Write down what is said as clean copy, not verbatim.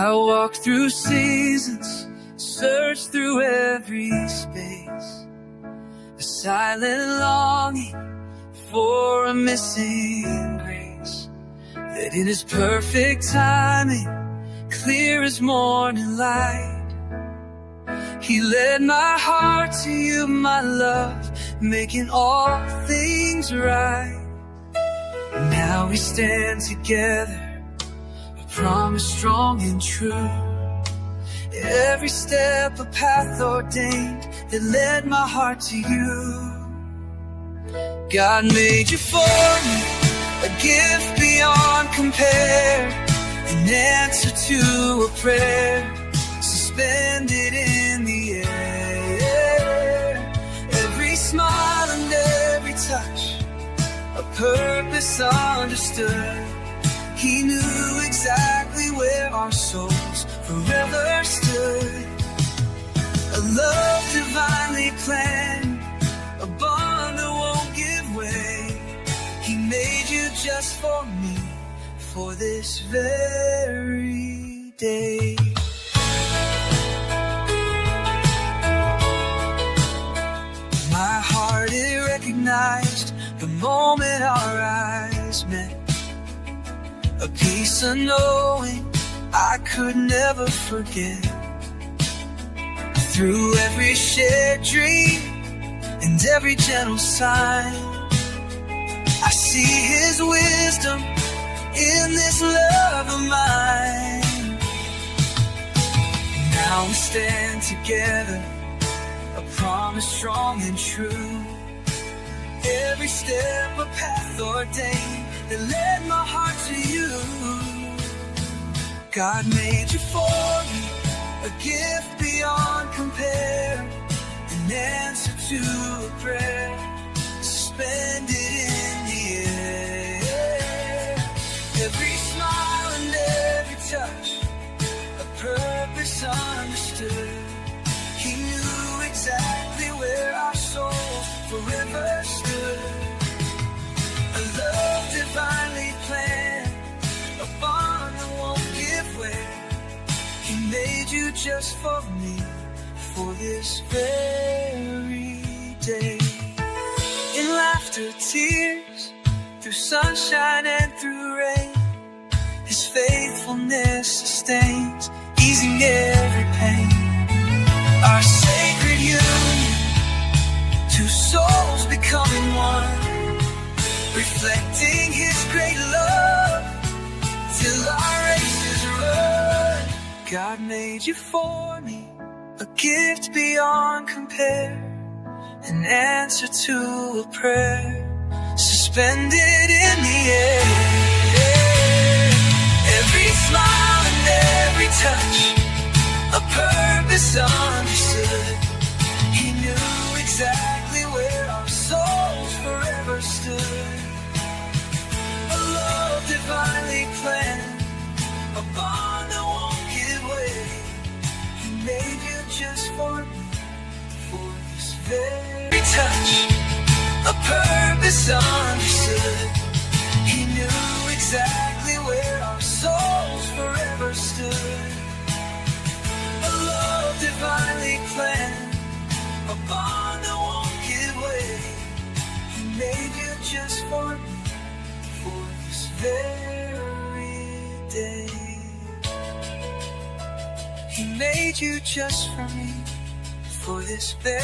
I walk through seasons, search through every space, a silent longing for a missing grace, that in His perfect timing, clear as morning light, He led my heart to You, my love, making all things right. Now we stand together, a promise strong and true. Every step a path ordained that led my heart to You. God made You for me, a gift beyond compare, an answer to a prayer suspended in the air. Every smile and every touch, a purpose understood. He knew exactly where our souls forever stood. A love divinely planned, a bond that won't give way. He made You just for me, for this very day. My heart, it recognized the moment our eyes met, a peace of knowing I could never forget. Through every shared dream and every gentle sign, I see His wisdom in this love of mine. Now we stand together, a promise strong and true. Every step a path ordained that led my heart to You. God made You for me, a gift beyond compare, an answer to a prayer suspended in the air. Every smile and every touch, a purpose understood. He knew exactly where our souls forever stood. A love divinely planned, a bond that won't give way. He made You just for me, for this very day. In laughter, tears, through sunshine and through rain, His faithfulness sustains, easing every pain. Our sacred union, two souls becoming one, reflecting His great love till our race is run. God made You for me, a gift beyond compare, an answer to a prayer suspended in the air. Every smile and every touch, a purpose understood. He knew exactly where our souls forever stood. A love divinely planned, a bond that won't give way. He made You just for me, for this very touch, a purpose understood. He knew exactly where our souls forever stood. A love divinely planned, a bond that won't give way. He made You just for me, for this very day. He made You just for me, for this very